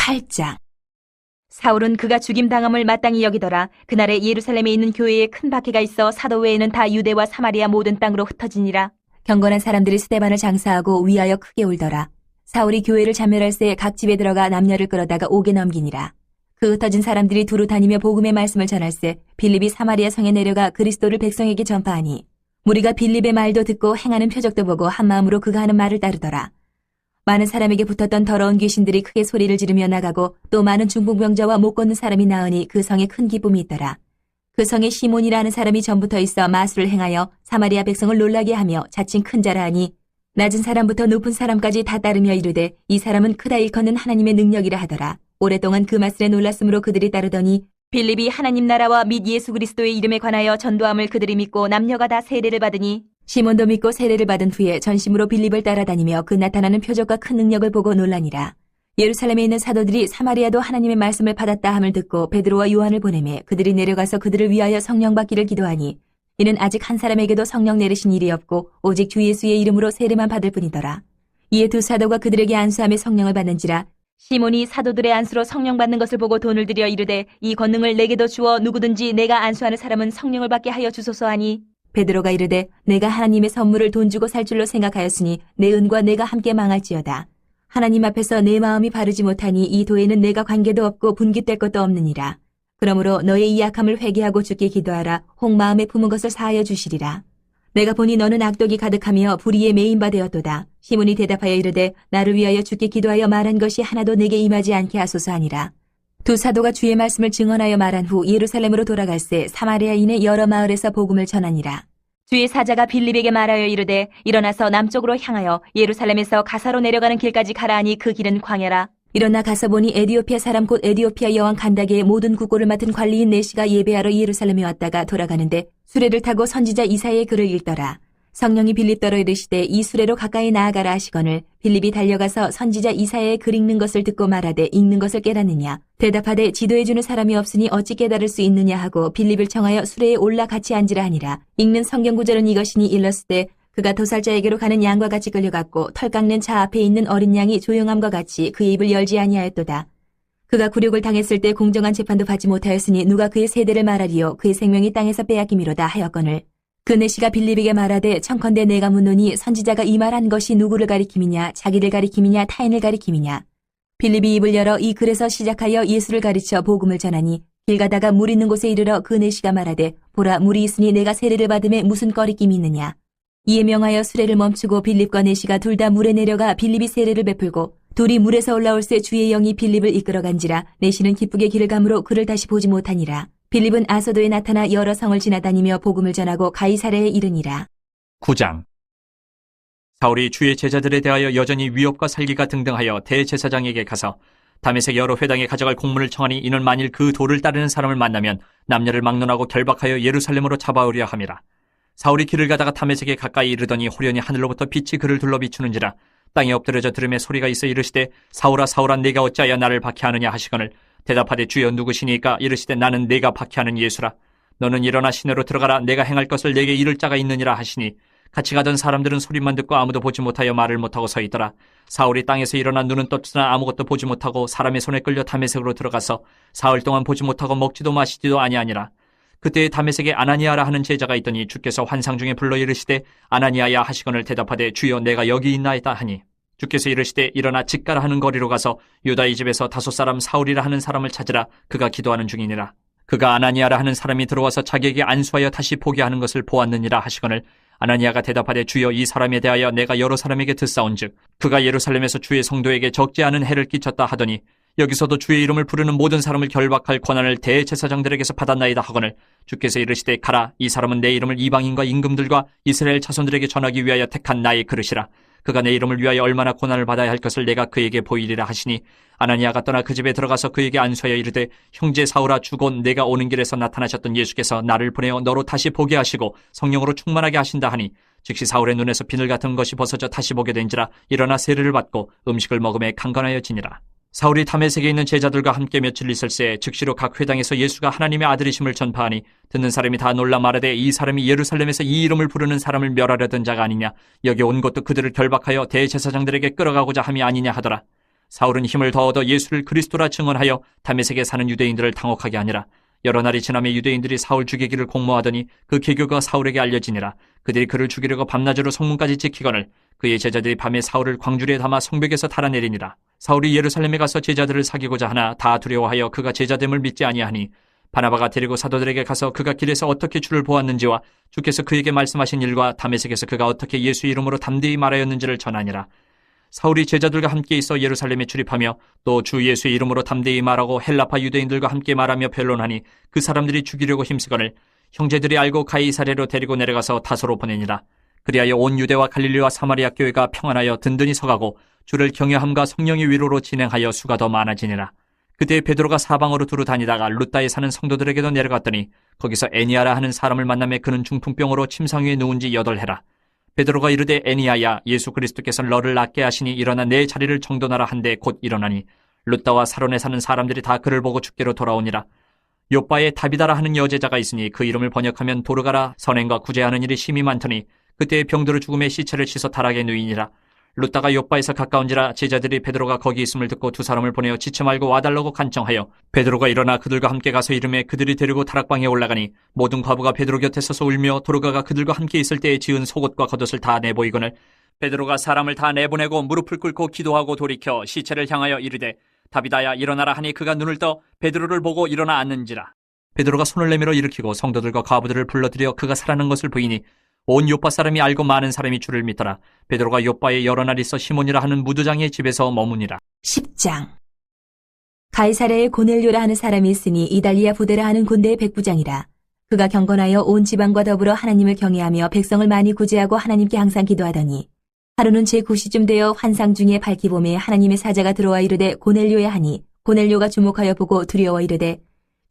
8장. 사울은 그가 죽임당함을 마땅히 여기더라. 그날에 예루살렘에 있는 교회에 큰 박해가 있어 사도 외에는 다 유대와 사마리아 모든 땅으로 흩어지니라. 경건한 사람들이 스데반을 장사하고 위하여 크게 울더라. 사울이 교회를 참멸할새 각 집에 들어가 남녀를 끌어다가 옥에 넘기니라. 그 흩어진 사람들이 두루 다니며 복음의 말씀을 전할새 빌립이 사마리아 성에 내려가 그리스도를 백성에게 전파하니 무리가 빌립의 말도 듣고 행하는 표적도 보고 한마음으로 그가 하는 말을 따르더라. 많은 사람에게 붙었던 더러운 귀신들이 크게 소리를 지르며 나가고 또 많은 중풍병자와 못 걷는 사람이 나으니 그 성에 큰 기쁨이 있더라. 그 성에 시몬이라는 사람이 전부터 있어 마술을 행하여 사마리아 백성을 놀라게 하며 자칭 큰 자라 하니 낮은 사람부터 높은 사람까지 다 따르며 이르되 이 사람은 크다 일컫는 하나님의 능력이라 하더라. 오랫동안 그 마술에 놀랐으므로 그들이 따르더니 빌립이 하나님 나라와 및 예수 그리스도의 이름에 관하여 전도함을 그들이 믿고 남녀가 다 세례를 받으니 시몬도 믿고 세례를 받은 후에 전심으로 빌립을 따라다니며 그 나타나는 표적과 큰 능력을 보고 놀라니라. 예루살렘에 있는 사도들이 사마리아도 하나님의 말씀을 받았다 함을 듣고 베드로와 요한을 보내매 그들이 내려가서 그들을 위하여 성령 받기를 기도하니 이는 아직 한 사람에게도 성령 내리신 일이 없고 오직 주 예수의 이름으로 세례만 받을 뿐이더라. 이에 두 사도가 그들에게 안수함에 성령을 받는지라. 시몬이 사도들의 안수로 성령 받는 것을 보고 돈을 들여 이르되 이 권능을 내게도 주어 누구든지 내가 안수하는 사람은 성령을 받게 하여 주소서 하니 베드로가 이르되 내가 하나님의 선물을 돈 주고 살 줄로 생각하였으니 내 은과 내가 함께 망할지어다. 하나님 앞에서 내 마음이 바르지 못하니 이 도에는 내가 관계도 없고 분깃될 것도 없느니라. 그러므로 너의 이 약함을 회개하고 주께 기도하라. 혹 마음에 품은 것을 사하여 주시리라. 내가 보니 너는 악독이 가득하며 불의에 매인 바 되었도다. 시몬이 대답하여 이르되 나를 위하여 주께 기도하여 말한 것이 하나도 내게 임하지 않게 하소서 하니라. 두 사도가 주의 말씀을 증언하여 말한 후 예루살렘으로 돌아갈새 사마리아인의 여러 마을에서 복음을 전하니라. 주의 사자가 빌립에게 말하여 이르되 일어나서 남쪽으로 향하여 예루살렘에서 가사로 내려가는 길까지 가라 하니 그 길은 광야라. 일어나 가서 보니 에디오피아 사람 곧 에디오피아 여왕 간다게의 모든 국고를 맡은 관리인 내시가 예배하러 예루살렘에 왔다가 돌아가는데 수레를 타고 선지자 이사야의 글을 읽더라. 성령이 빌립더러 이르시되 이 수레로 가까이 나아가라 하시거늘 빌립이 달려가서 선지자 이사야의 글 읽는 것을 듣고 말하되 읽는 것을 깨닫느냐. 대답하되 지도해주는 사람이 없으니 어찌 깨달을 수 있느냐 하고 빌립을 청하여 수레에 올라 같이 앉으라 하니라. 읽는 성경 구절은 이것이니 일렀으되 그가 도살자에게로 가는 양과 같이 끌려갔고 털 깎는 차 앞에 있는 어린 양이 조용함과 같이 그의 입을 열지 아니하였도다. 그가 굴욕을 당했을 때 공정한 재판도 받지 못하였으니 누가 그의 세대를 말하리요. 그의 생명이 땅에서 빼앗김이로다 하였거늘 그 내시가 빌립에게 말하되 청컨대 내가 묻노니 선지자가 이 말한 것이 누구를 가리킴이냐 자기를 가리킴이냐 타인을 가리킴이냐. 빌립이 입을 열어 이 글에서 시작하여 예수를 가르쳐 복음을 전하니 길 가다가 물 있는 곳에 이르러 그 내시가 말하되 보라 물이 있으니 내가 세례를 받음에 무슨 꺼리낌이 있느냐. 이에 명하여 수레를 멈추고 빌립과 내시가 둘 다 물에 내려가 빌립이 세례를 베풀고 둘이 물에서 올라올새 주의 영이 빌립을 이끌어간지라. 내시는 기쁘게 길을 가므로 그를 다시 보지 못하니라. 빌립은 아소도에 나타나 여러 성을 지나다니며 복음을 전하고 가이사랴에 이르니라. 9장. 사울이 주의 제자들에 대하여 여전히 위협과 살기가 등등하여 대제사장에게 가서 다메섹 여러 회당에 가져갈 공문을 청하니 이는 만일 그 도를 따르는 사람을 만나면 남녀를 막론하고 결박하여 예루살렘으로 잡아오려 함이라. 사울이 길을 가다가 다메섹에 가까이 이르더니 호련히 하늘로부터 빛이 그를 둘러 비추는지라. 땅에 엎드려져 들음에 소리가 있어 이르시되 사울아 사울아 내가 어찌하여 나를 박해하느냐 하시거늘 대답하되 주여 누구시니까 이르시되 나는 내가 박해하는 예수라. 너는 일어나 시내로 들어가라. 내가 행할 것을 내게 이를 자가 있느니라 하시니 같이 가던 사람들은 소리만 듣고 아무도 보지 못하여 말을 못하고 서 있더라. 사울이 땅에서 일어나 눈은 떴으나 아무것도 보지 못하고 사람의 손에 끌려 다메섹으로 들어가서 사흘 동안 보지 못하고 먹지도 마시지도 아니하니라. 그때 다메섹에 아나니아라 하는 제자가 있더니 주께서 환상 중에 불러 이르시되 아나니아야 하시거늘 대답하되 주여 내가 여기 있나이다 하니 주께서 이르시되 일어나 직가라 하는 거리로 가서 유다의 집에서 5 사람 사울이라 하는 사람을 찾으라. 그가 기도하는 중이니라. 그가 아나니아라 하는 사람이 들어와서 자기에게 안수하여 다시 보게 하는 것을 보았느니라 하시거늘 아나니아가 대답하되 주여 이 사람에 대하여 내가 여러 사람에게 듣사온즉 그가 예루살렘에서 주의 성도에게 적지 않은 해를 끼쳤다 하더니 여기서도 주의 이름을 부르는 모든 사람을 결박할 권한을 대제사장들에게서 받았나이다 하거늘 주께서 이르시되 가라. 이 사람은 내 이름을 이방인과 임금들과 이스라엘 자손들에게 전하기 위하여 택한 나의 그릇이라. 그가 내 이름을 위하여 얼마나 고난을 받아야 할 것을 내가 그에게 보이리라 하시니 아나니아가 떠나 그 집에 들어가서 그에게 안수하여 이르되 형제 사울아 주곧 내가 오는 길에서 나타나셨던 예수께서 나를 보내어 너로 다시 보게 하시고 성령으로 충만하게 하신다 하니 즉시 사울의 눈에서 비늘 같은 것이 벗어져 다시 보게 된지라. 일어나 세례를 받고 음식을 먹음에 강건하여지니라. 사울이 다메섹에 있는 제자들과 함께 며칠 있을새 즉시로 각 회당에서 예수가 하나님의 아들이심을 전파하니 듣는 사람이 다 놀라 말하되 이 사람이 예루살렘에서 이 이름을 부르는 사람을 멸하려던 자가 아니냐. 여기 온 것도 그들을 결박하여 대제사장들에게 끌어가고자 함이 아니냐 하더라. 사울은 힘을 더 얻어 예수를 그리스도라 증언하여 다메섹에 사는 유대인들을 당혹하게 하니라. 여러 날이 지나며 유대인들이 사울 죽이기를 공모하더니 그 계교가 사울에게 알려지니라. 그들이 그를 죽이려고 밤낮으로 성문까지 지키거늘 그의 제자들이 밤에 사울을 광주리에 담아 성벽에서 달아내리니라. 사울이 예루살렘에 가서 제자들을 사귀고자 하나 다 두려워하여 그가 제자됨을 믿지 아니하니 바나바가 데리고 사도들에게 가서 그가 길에서 어떻게 주를 보았는지와 주께서 그에게 말씀하신 일과 다메섹에서 그가 어떻게 예수 이름으로 담대히 말하였는지를 전하니라. 사울이 제자들과 함께 있어 예루살렘에 출입하며 또 주 예수의 이름으로 담대히 말하고 헬라파 유대인들과 함께 말하며 변론하니 그 사람들이 죽이려고 힘쓰거늘 형제들이 알고 가이사랴로 데리고 내려가서 다소로 보내니라. 그리하여 온 유대와 갈릴리와 사마리아 교회가 평안하여 든든히 서가고 주를 경외함과 성령의 위로로 진행하여 수가 더 많아지니라. 그때 베드로가 사방으로 두루 다니다가 룻다에 사는 성도들에게도 내려갔더니 거기서 애니아라 하는 사람을 만나매 그는 중풍병으로 침상 위에 누운 지 8해라. 베드로가 이르되 애니아야 예수 그리스도께서 너를 낫게 하시니 일어나 내 자리를 정돈하라 한데 곧 일어나니 룻다와 사론에 사는 사람들이 다 그를 보고 주께로 돌아오니라. 요바에 다비다라 하는 여제자가 있으니 그 이름을 번역하면 도르가라 선행과 구제하는 일이 심히 많더니 그때 병들어 죽음의 시체를 씻어 타락에 누이니라. 룻다가 요바에서 가까운지라 제자들이 베드로가 거기 있음을 듣고 두 사람을 보내어 지체 말고 와달라고 간청하여 베드로가 일어나 그들과 함께 가서 이름에 그들이 데리고 다락방에 올라가니 모든 과부가 베드로 곁에 서서 울며 도르가가 그들과 함께 있을 때에 지은 속옷과 겉옷을 다 내보이거늘 베드로가 사람을 다 내보내고 무릎을 꿇고 기도하고 돌이켜 시체를 향하여 이르되 다비다야 일어나라 하니 그가 눈을 떠 베드로를 보고 일어나 앉는지라. 베드로가 손을 내밀어 일으키고 성도들과 과부들을 불러들여 그가 살아난 것을 보이니 온 요빠 사람이 알고 많은 사람이 주를 믿더라. 베드로가 요빠에 여러 날 있어 시몬이라 하는 무두장의 집에서 머무니라. 10장. 가이사랴에 고넬료라 하는 사람이 있으니 이달리아 부대라 하는 군대의 백부장이라. 그가 경건하여 온 지방과 더불어 하나님을 경외하며 백성을 많이 구제하고 하나님께 항상 기도하더니 하루는 제9시쯤 되어 환상 중에 밝기 봄에 하나님의 사자가 들어와 이르되 고넬료야 하니 고넬료가 주목하여 보고 두려워 이르되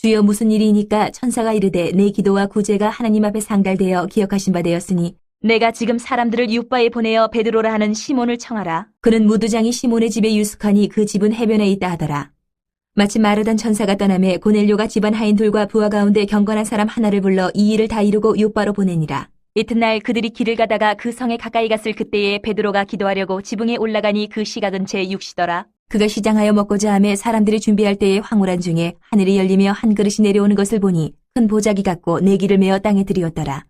주여 무슨 일이니까 천사가 이르되 내 기도와 구제가 하나님 앞에 상달되어 기억하신 바 되었으니 내가 지금 사람들을 윳바에 보내어 베드로라 하는 시몬을 청하라. 그는 무두장이 시몬의 집에 유숙하니 그 집은 해변에 있다 하더라. 마침 마르던 천사가 떠나매 고넬료가 집안 하인들과 부하 가운데 경건한 사람 하나를 불러 이 일을 다 이루고 윳바로 보내니라. 이튿날 그들이 길을 가다가 그 성에 가까이 갔을 그때에 베드로가 기도하려고 지붕에 올라가니 그 시각은 제6시더라. 그가 시장하여 먹고자 하며 사람들이 준비할 때에 황홀한 중에 하늘이 열리며 한 그릇이 내려오는 것을 보니 큰 보자기 같고 내기를 메어 땅에 들이었더라.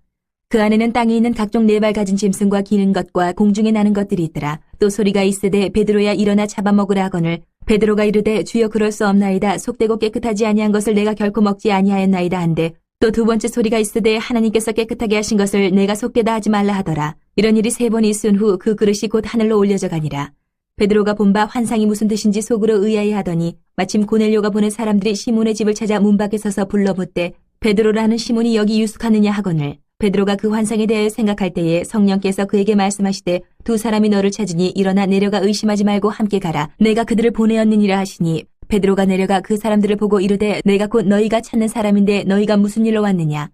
그 안에는 땅에 있는 각종 네 발 가진 짐승과 기는 것과 공중에 나는 것들이 있더라. 또 소리가 있으되 베드로야 일어나 잡아먹으라 하거늘 베드로가 이르되 주여 그럴 수 없나이다. 속되고 깨끗하지 아니한 것을 내가 결코 먹지 아니하였나이다 한데 또 두 번째 소리가 있으되 하나님께서 깨끗하게 하신 것을 내가 속되다 하지 말라 하더라. 이런 일이 3번 있은 후 그 그릇이 곧 하늘로 올려져 가니라. 베드로가 본 바 환상이 무슨 뜻인지 속으로 의아해하더니 마침 고넬료가 보낸 사람들이 시몬의 집을 찾아 문 밖에 서서 불러 묻되 베드로라는 시몬이 여기 유숙하느냐 하거늘 베드로가 그 환상에 대하여 생각할 때에 성령께서 그에게 말씀하시되 두 사람이 너를 찾으니 일어나 내려가 의심하지 말고 함께 가라. 내가 그들을 보내었느니라 하시니 베드로가 내려가 그 사람들을 보고 이르되 내가 곧 너희가 찾는 사람인데 너희가 무슨 일로 왔느냐.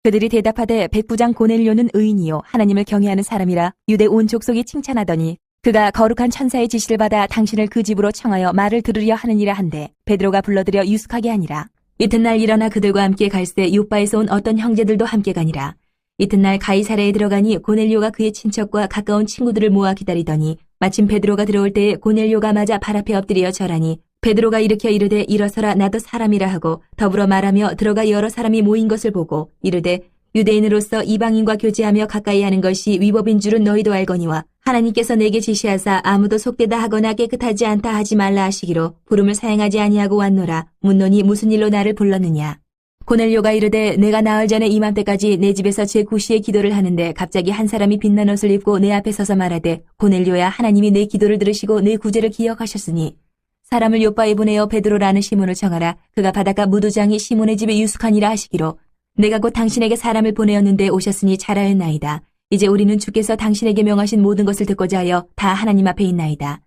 그들이 대답하되 백부장 고넬료는 의인이요 하나님을 경외하는 사람이라 유대 온 족속이 칭찬하더니 그가 거룩한 천사의 지시를 받아 당신을 그 집으로 청하여 말을 들으려 하느니라 한데 베드로가 불러들여 유숙하게 하니라. 이튿날 일어나 그들과 함께 갈새 욥바에서 온 어떤 형제들도 함께 가니라. 이튿날 가이사랴에 들어가니 고넬료가 그의 친척과 가까운 친구들을 모아 기다리더니 마침 베드로가 들어올 때에 고넬료가 맞아 발 앞에 엎드려 절하니 베드로가 일으켜 이르되 일어서라 나도 사람이라 하고 더불어 말하며 들어가 여러 사람이 모인 것을 보고 이르되 유대인으로서 이방인과 교제하며 가까이 하는 것이 위법인 줄은 너희도 알거니와 하나님께서 내게 지시하사 아무도 속되다 하거나 깨끗하지 않다 하지 말라 하시기로 부름을 사행하지 아니하고 왔노라. 묻노니 무슨 일로 나를 불렀느냐. 고넬료가 이르되 내가 나흘 전에 이맘때까지 내 집에서 제9시에 기도를 하는데 갑자기 한 사람이 빛난 옷을 입고 내 앞에 서서 말하되 고넬료야 하나님이 내 기도를 들으시고 내 구제를 기억하셨으니 사람을 욥바에 보내어 베드로라는 시몬을 청하라. 그가 바닷가 무두장이 시몬의 집에 유숙하니라 하시기로 내가 곧 당신에게 사람을 보내었는데 오셨으니 잘하였나이다. 이제 우리는 주께서 당신에게 명하신 모든 것을 듣고자 하여 다 하나님 앞에 있나이다.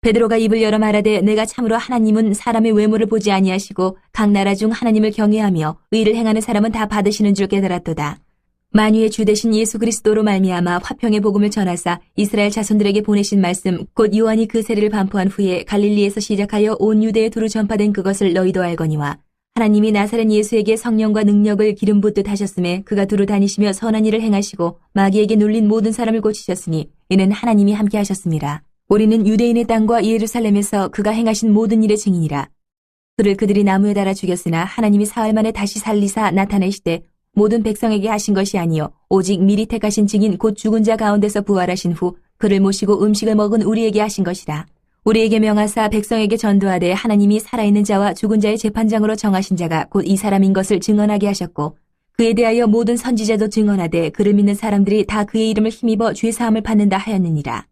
베드로가 입을 열어 말하되 내가 참으로 하나님은 사람의 외모를 보지 아니하시고 각 나라 중 하나님을 경외하며 의를 행하는 사람은 다 받으시는 줄 깨달았도다. 만유의 주 되신 예수 그리스도로 말미암아 화평의 복음을 전하사 이스라엘 자손들에게 보내신 말씀 곧 요한이 그 세례를 반포한 후에 갈릴리에서 시작하여 온 유대에 두루 전파된 그것을 너희도 알거니와 하나님이 나사렛 예수에게 성령과 능력을 기름 붓듯 하셨음에 그가 두루 다니시며 선한 일을 행하시고 마귀에게 눌린 모든 사람을 고치셨으니 이는 하나님이 함께 하셨습니다. 우리는 유대인의 땅과 예루살렘에서 그가 행하신 모든 일의 증인이라. 그를 그들이 나무에 달아 죽였으나 하나님이 사흘 만에 다시 살리사 나타내시되 모든 백성에게 하신 것이 아니요 오직 미리 택하신 증인 곧 죽은 자 가운데서 부활하신 후 그를 모시고 음식을 먹은 우리에게 하신 것이라. 우리에게 명하사 백성에게 전도하되 하나님이 살아있는 자와 죽은 자의 재판장으로 정하신 자가 곧 이 사람인 것을 증언하게 하셨고 그에 대하여 모든 선지자도 증언하되 그를 믿는 사람들이 다 그의 이름을 힘입어 죄사함을 받는다 하였느니라.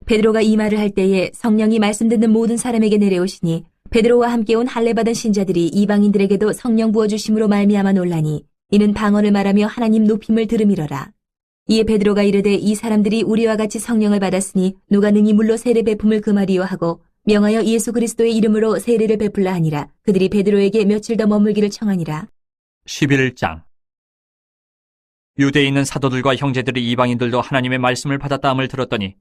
베드로가 이 말을 할 때에 성령이 말씀 듣는 모든 사람에게 내려오시니 베드로와 함께 온 할례받은 신자들이 이방인들에게도 성령 부어주심으로 말미암아 놀라니 이는 방언을 말하며 하나님 높임을 들음이러라. 이에 베드로가 이르되 이 사람들이 우리와 같이 성령을 받았으니 누가 능히 물로 세례 베품을 금하리요 하고 명하여 예수 그리스도의 이름으로 세례를 베풀라 하니라. 그들이 베드로에게 며칠 더 머물기를 청하니라. 11장. 유대에 있는 사도들과 형제들이 이방인들도 하나님의 말씀을 받았다 함을 들었더니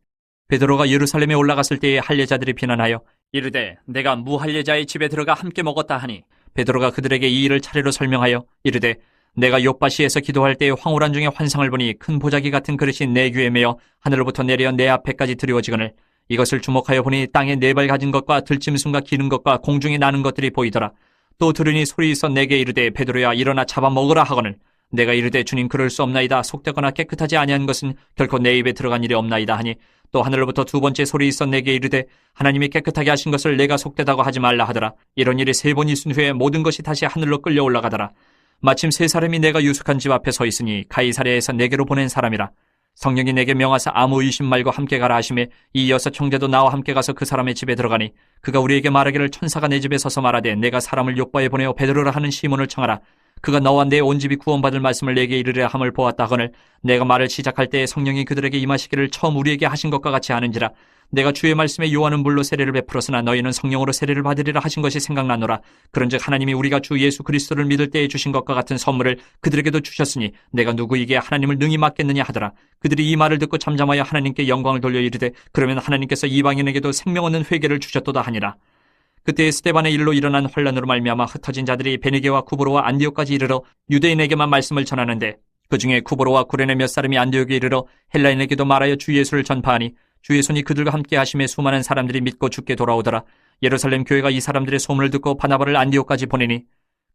베드로가 예루살렘에 올라갔을 때에 할례자들이 비난하여 이르되 내가 무할례자의 집에 들어가 함께 먹었다 하니 베드로가 그들에게 이 일을 차례로 설명하여 이르되 내가 욥바시에서 기도할 때에 황홀한 중에 환상을 보니 큰 보자기 같은 그릇이 내 귀에 매어 하늘로부터 내려 내 앞에까지 드리워지거늘 이것을 주목하여 보니 땅에 네 발 가진 것과 들짐승과 기는 것과 공중에 나는 것들이 보이더라. 또 들으니 소리 있어 내게 이르되 베드로야 일어나 잡아먹으라 하거늘 내가 이르되 주님 그럴 수 없나이다. 속되거나 깨끗하지 아니한 것은 결코 내 입에 들어간 일이 없나이다 하니 또 하늘로부터 두 번째 소리 있어 내게 이르되 하나님이 깨끗하게 하신 것을 내가 속되다고 하지 말라 하더라. 이런 일이 세 번 있은 후에 모든 것이 다시 하늘로 끌려 올라가더라. 마침 세 사람이 내가 유숙한 집 앞에 서 있으니 가이사랴에서 내게로 보낸 사람이라. 성령이 내게 명하사 아무 의심 말고 함께 가라 하시매 이 여섯 형제도 나와 함께 가서 그 사람의 집에 들어가니 그가 우리에게 말하기를 천사가 내 집에 서서 말하되 내가 사람을 욥바에 보내어 베드로라 하는 시몬을 청하라. 그가 너와 내 온 집이 구원받을 말씀을 내게 이르려 함을 보았다 하거늘 내가 말을 시작할 때에 성령이 그들에게 임하시기를 처음 우리에게 하신 것과 같이 하는지라. 내가 주의 말씀에 요한은 물로 세례를 베풀었으나 너희는 성령으로 세례를 받으리라 하신 것이 생각나노라. 그런즉 하나님이 우리가 주 예수 그리스도를 믿을 때에 주신 것과 같은 선물을 그들에게도 주셨으니 내가 누구에게 하나님을 능히 맡겠느냐 하더라. 그들이 이 말을 듣고 잠잠하여 하나님께 영광을 돌려 이르되 그러면 하나님께서 이방인에게도 생명 얻는 회개를 주셨도다 하니라. 그때 스데반의 일로 일어난 환란으로 말미암아 흩어진 자들이 베니게와 쿠브로와 안디옥까지 이르러 유대인에게만 말씀을 전하는데 그 중에 쿠브로와 구레네 몇 사람이 안디옥에 이르러 헬라인에게도 말하여 주 예수를 전파하니 주의 손이 그들과 함께 하심에 수많은 사람들이 믿고 죽게 돌아오더라. 예루살렘 교회가 이 사람들의 소문을 듣고 바나바를 안디옥까지 보내니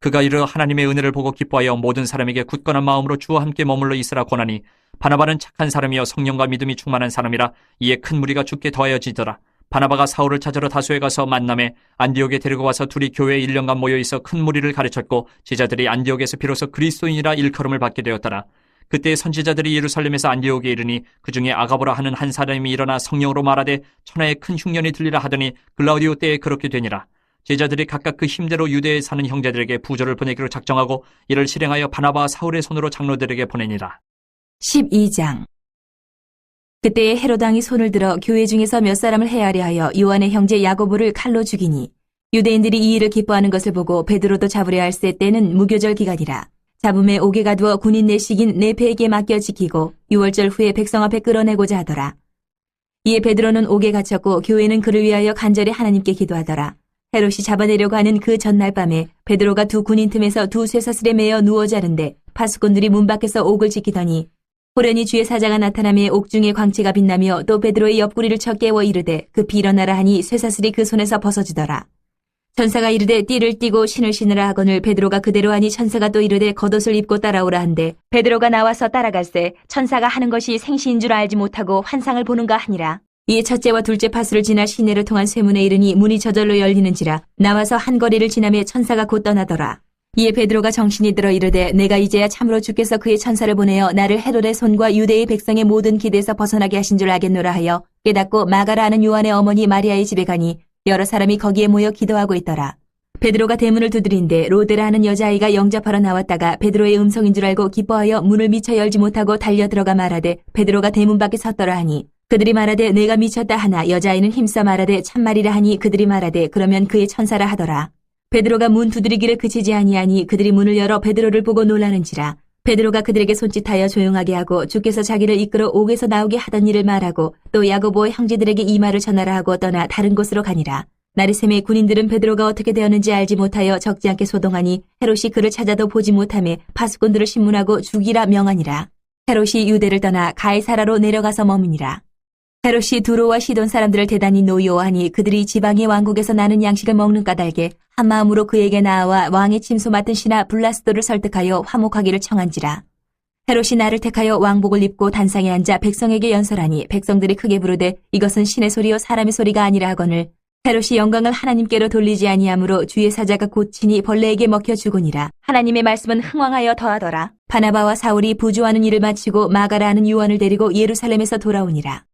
그가 이르러 하나님의 은혜를 보고 기뻐하여 모든 사람에게 굳건한 마음으로 주와 함께 머물러 있으라 권하니 바나바는 착한 사람이여 성령과 믿음이 충만한 사람이라. 이에 큰 무리가 죽게 더하여지더라. 바나바가 사울을 찾으러 다소에 가서 만남에 안디옥에 데리고 와서 둘이 교회에 1년간 모여있어 큰 무리를 가르쳤고 제자들이 안디옥에서 비로소 그리스도인이라 일컬음을 받게 되었더라. 그때 선지자들이 예루살렘에서 안디옥에 이르니 그 중에 아가보라 하는 한 사람이 일어나 성령으로 말하되 천하에 큰 흉년이 들리라 하더니 글라우디오 때에 그렇게 되니라. 제자들이 각각 그 힘대로 유대에 사는 형제들에게 부조를 보내기로 작정하고 이를 실행하여 바나바와 사울의 손으로 장로들에게 보내니라. 12장. 그때에 헤롯 왕이 손을 들어 교회 중에서 몇 사람을 해하려 하여 요한의 형제 야고보를 칼로 죽이니 유대인들이 이 일을 기뻐하는 것을 보고 베드로도 잡으려 할세 때는 무교절 기간이라. 잡음에 옥에 가두어 군인 내식인 네페에게 맡겨 지키고 6월절 후에 백성 앞에 끌어내고자 하더라. 이에 베드로는 옥에 갇혔고 교회는 그를 위하여 간절히 하나님께 기도하더라. 헤롯이 잡아내려고 하는 그 전날 밤에 베드로가 두 군인 틈에서 두 쇠사슬에 매어 누워 자는데 파수꾼들이 문 밖에서 옥을 지키더니 호련히 주의 사자가 나타나며 옥중에 광채가 빛나며 또 베드로의 옆구리를 쳐 깨워 이르되 급히 일어나라 하니 쇠사슬이 그 손에서 벗어지더라. 천사가 이르되 띠를 띠고 신을 신으라 하거늘 베드로가 그대로 하니 천사가 또 이르되 겉옷을 입고 따라오라 한데 베드로가 나와서 따라갈새 천사가 하는 것이 생시인 줄 알지 못하고 환상을 보는가 하니라. 이에 첫째와 둘째 파수를 지나 시내를 통한 쇠문에 이르니 문이 저절로 열리는지라. 나와서 한 거리를 지나며 천사가 곧 떠나더라. 이에 베드로가 정신이 들어 이르되 내가 이제야 참으로 주께서 그의 천사를 보내어 나를 헤롯의 손과 유대의 백성의 모든 기대에서 벗어나게 하신 줄 알겠노라 하여 깨닫고 마가라 하는 요한의 어머니 마리아의 집에 가니 여러 사람이 거기에 모여 기도하고 있더라. 베드로가 대문을 두드린데 로데라 하는 여자아이가 영접하러 나왔다가 베드로의 음성인 줄 알고 기뻐하여 문을 미처 열지 못하고 달려 들어가 말하되 베드로가 대문 밖에 섰더라 하니 그들이 말하되 내가 미쳤다 하나 여자아이는 힘써 말하되 참말이라 하니 그들이 말하되 그러면 그의 천사라 하더라. 베드로가 문 두드리기를 그치지 아니하니 그들이 문을 열어 베드로를 보고 놀라는지라. 베드로가 그들에게 손짓하여 조용하게 하고 주께서 자기를 이끌어 옥에서 나오게 하던 일을 말하고 또 야고보의 형제들에게 이 말을 전하라 하고 떠나 다른 곳으로 가니라. 나리샘의 군인들은 베드로가 어떻게 되었는지 알지 못하여 적지 않게 소동하니 헤롯이 그를 찾아도 보지 못하며 파수꾼들을 신문하고 죽이라 명하니라. 헤롯이 유대를 떠나 가이사라로 내려가서 머무니라. 헤롯이 두로와 시돈 사람들을 대단히 노여워하니 그들이 지방의 왕국에서 나는 양식을 먹는 까닭에 한마음으로 그에게 나아와 왕의 침소 맡은 신하 블라스도를 설득하여 화목하기를 청한지라. 헤롯이 나를 택하여 왕복을 입고 단상에 앉아 백성에게 연설하니 백성들이 크게 부르되 이것은 신의 소리요 사람의 소리가 아니라 하거늘 헤롯이 영광을 하나님께로 돌리지 아니하므로 주의 사자가 고치니 벌레에게 먹혀 죽으니라. 하나님의 말씀은 흥왕하여 더하더라. 바나바와 사울이 부조하는 일을 마치고 마가라는 요한을 데리고 예루살렘에서 돌아오니라.